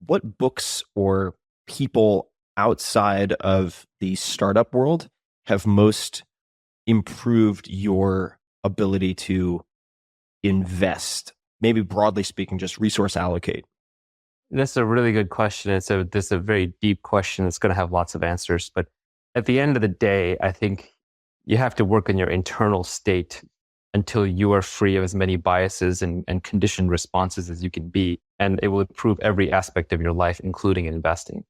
what books or people outside of the startup world have most improved your ability to invest? Maybe broadly speaking, just resource allocate. That's a really good question. This is a very deep question. It's going to have lots of answers. But at the end of the day, I think you have to work on your internal state until you are free of as many biases and conditioned responses as you can be. And it will improve every aspect of your life, including investing.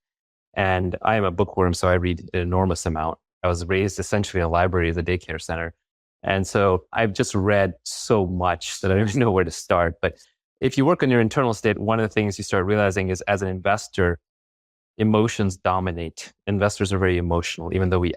And I am a bookworm, so I read an enormous amount. I was raised essentially in a library as a daycare center. And so I've just read so much that I don't even know where to start. But if you work on your internal state, one of the things you start realizing is as an investor, emotions dominate. Investors are very emotional, even though we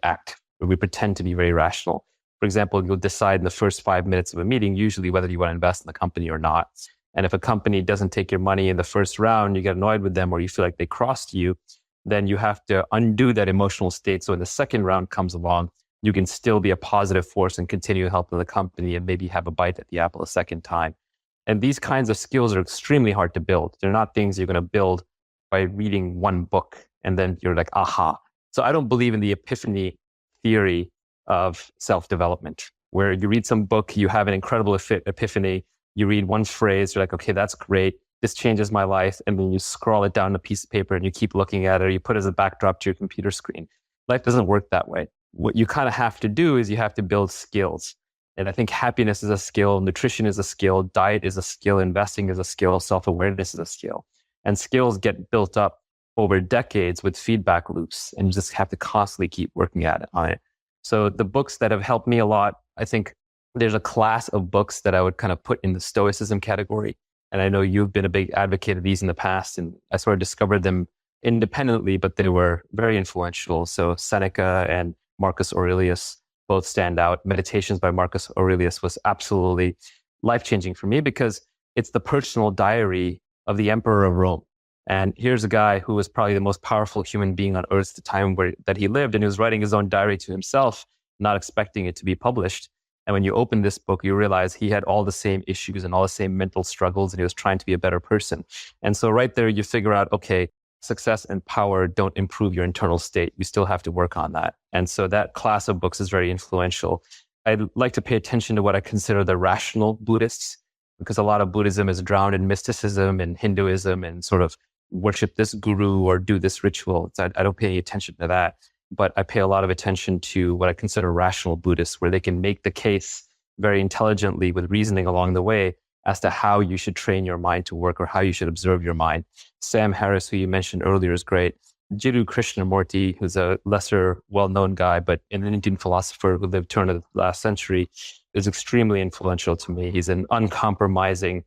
pretend to be very rational. For example, you'll decide in the first 5 minutes of a meeting, usually whether you want to invest in the company or not. And if a company doesn't take your money in the first round, you get annoyed with them or you feel like they crossed you, then you have to undo that emotional state. So when the second round comes along, you can still be a positive force and continue helping the company and maybe have a bite at the apple a second time. And these kinds of skills are extremely hard to build. They're not things you're going to build by reading one book and then you're like, aha. So I don't believe in the epiphany theory of self-development, where you read some book, you have an incredible epiphany, you read one phrase, you're like, okay, that's great. This changes my life. And then you scroll it down on a piece of paper and you keep looking at it, or you put it as a backdrop to your computer screen. Life doesn't work that way. What you kind of have to do is you have to build skills. And I think happiness is a skill, nutrition is a skill, diet is a skill, investing is a skill, self-awareness is a skill. And skills get built up over decades with feedback loops, and you just have to constantly keep working at it on it. So the books that have helped me a lot, I think there's a class of books that I would kind of put in the Stoicism category. And I know you've been a big advocate of these in the past, and I sort of discovered them independently, but they were very influential. So Seneca and Marcus Aurelius both stand out. Meditations by Marcus Aurelius was absolutely life-changing for me because it's the personal diary of the Emperor of Rome. And here's a guy who was probably the most powerful human being on earth at the time that he lived, and he was writing his own diary to himself, not expecting it to be published. And when you open this book, you realize he had all the same issues and all the same mental struggles, and he was trying to be a better person. And so right there, you figure out, okay, success and power don't improve your internal state. You still have to work on that. And so that class of books is very influential. I'd like to pay attention to what I consider the rational Buddhists, because a lot of Buddhism is drowned in mysticism and Hinduism and sort of worship this guru or do this ritual. I don't pay any attention to that, but I pay a lot of attention to what I consider rational Buddhists, where they can make the case very intelligently with reasoning along the way as to how you should train your mind to work or how you should observe your mind. Sam Harris, who you mentioned earlier, is great. Jiddu Krishnamurti, who's a lesser well-known guy, but an Indian philosopher who lived turn of the last century, is extremely influential to me. He's an uncompromising,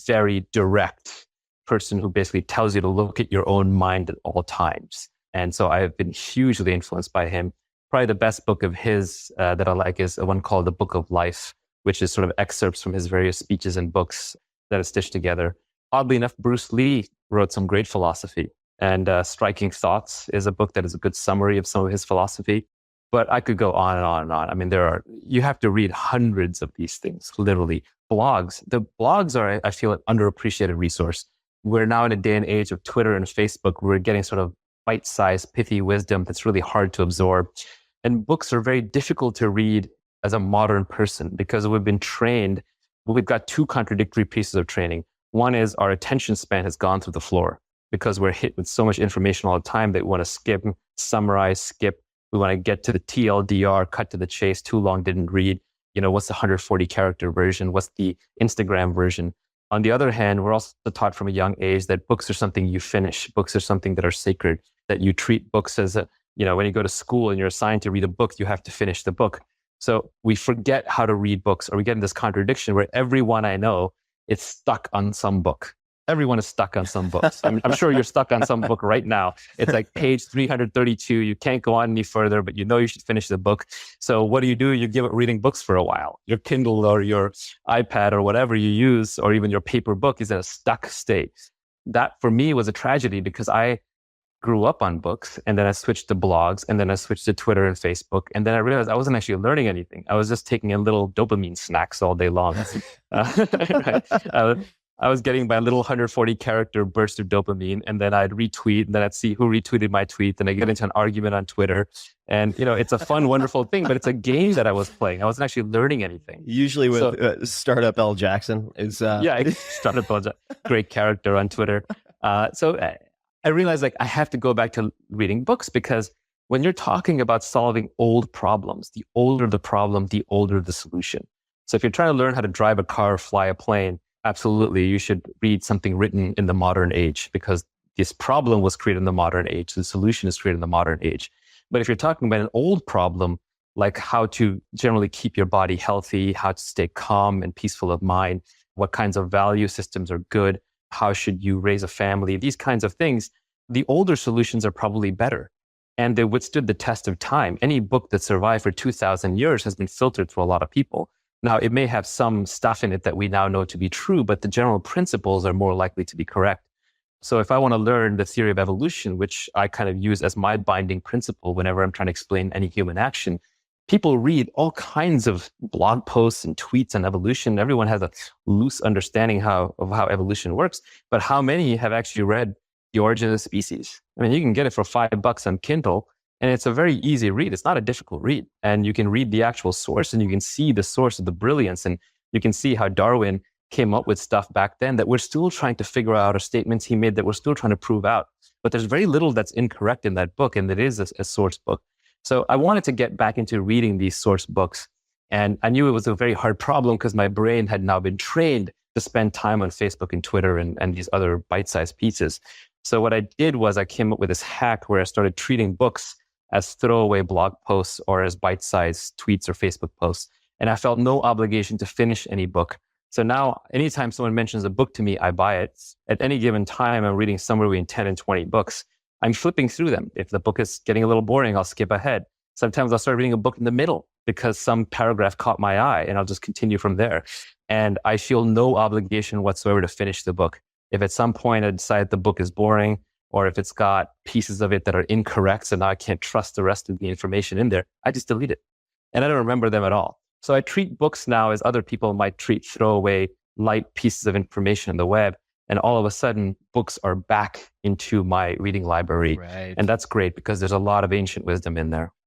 very direct person who basically tells you to look at your own mind at all times. And so I've been hugely influenced by him. Probably the best book of his that I like is one called The Book of Life, which is sort of excerpts from his various speeches and books that are stitched together. Oddly enough, Bruce Lee wrote some great philosophy. And Striking Thoughts is a book that is a good summary of some of his philosophy. But I could go on and on and on. I mean, you have to read hundreds of these things, literally. The blogs are, I feel, an underappreciated resource. We're now in a day and age of Twitter and Facebook. We're getting sort of bite-sized, pithy wisdom that's really hard to absorb. And books are very difficult to read as a modern person because we've been trained. We've got two contradictory pieces of training. One is our attention span has gone through the floor because we're hit with so much information all the time that we want to skip, summarize, skip. We want to get to the TLDR, cut to the chase, too long, didn't read. What's the 140 character version? What's the Instagram version? On the other hand, we're also taught from a young age that books are something you finish. Books are something that are sacred, that you treat books as when you go to school and you're assigned to read a book, you have to finish the book. So we forget how to read books, or we get in this contradiction where everyone I know is stuck on some book. Everyone is stuck on some books. I'm sure you're stuck on some book right now. It's like page 332. You can't go on any further, but you should finish the book. So what do? You give up reading books for a while. Your Kindle or your iPad or whatever you use, or even your paper book, is in a stuck state. That for me was a tragedy because I grew up on books, and then I switched to blogs, and then I switched to Twitter and Facebook, and then I realized I wasn't actually learning anything. I was just taking in little dopamine snacks all day long. Right? I was getting my little 140 character burst of dopamine, and then I'd retweet, and then I'd see who retweeted my tweet, and I get into an argument on Twitter. And it's a fun, wonderful thing, but it's a game that I was playing. I wasn't actually learning anything. Usually with Startup L Jackson is yeah, I started a great character on Twitter. So I realized like I have to go back to reading books, because when you're talking about solving old problems, the older the problem, the older the solution. So if you're trying to learn how to drive a car or fly a plane, absolutely, you should read something written in the modern age, because this problem was created in the modern age. The solution is created in the modern age. But if you're talking about an old problem, like how to generally keep your body healthy, how to stay calm and peaceful of mind, what kinds of value systems are good, how should you raise a family, these kinds of things, the older solutions are probably better. And they withstood the test of time. Any book that survived for 2,000 years has been filtered through a lot of people. Now, it may have some stuff in it that we now know to be true, but the general principles are more likely to be correct. So if I want to learn the theory of evolution, which I kind of use as my binding principle whenever I'm trying to explain any human action, people read all kinds of blog posts and tweets on evolution. Everyone has a loose understanding of how evolution works, but how many have actually read The Origin of the Species? I mean, you can get it for $5 on Kindle, and it's a very easy read. It's not a difficult read. And you can read the actual source, and you can see the source of the brilliance. And you can see how Darwin came up with stuff back then that we're still trying to figure out, or statements he made that we're still trying to prove out. But there's very little that's incorrect in that book, and it is a source book. So I wanted to get back into reading these source books. And I knew it was a very hard problem, because my brain had now been trained to spend time on Facebook and Twitter and these other bite-sized pieces. So what I did was I came up with this hack where I started treating books as throwaway blog posts or as bite-sized tweets or Facebook posts. And I felt no obligation to finish any book. So now anytime someone mentions a book to me, I buy it. At any given time, I'm reading somewhere between 10 and 20 books. I'm flipping through them. If the book is getting a little boring, I'll skip ahead. Sometimes I'll start reading a book in the middle because some paragraph caught my eye, and I'll just continue from there. And I feel no obligation whatsoever to finish the book. If at some point I decide the book is boring, or if it's got pieces of it that are incorrect, so now I can't trust the rest of the information in there, I just delete it. And I don't remember them at all. So I treat books now as other people might treat throwaway light pieces of information on the web. And all of a sudden, books are back into my reading library. Right. And that's great, because there's a lot of ancient wisdom in there.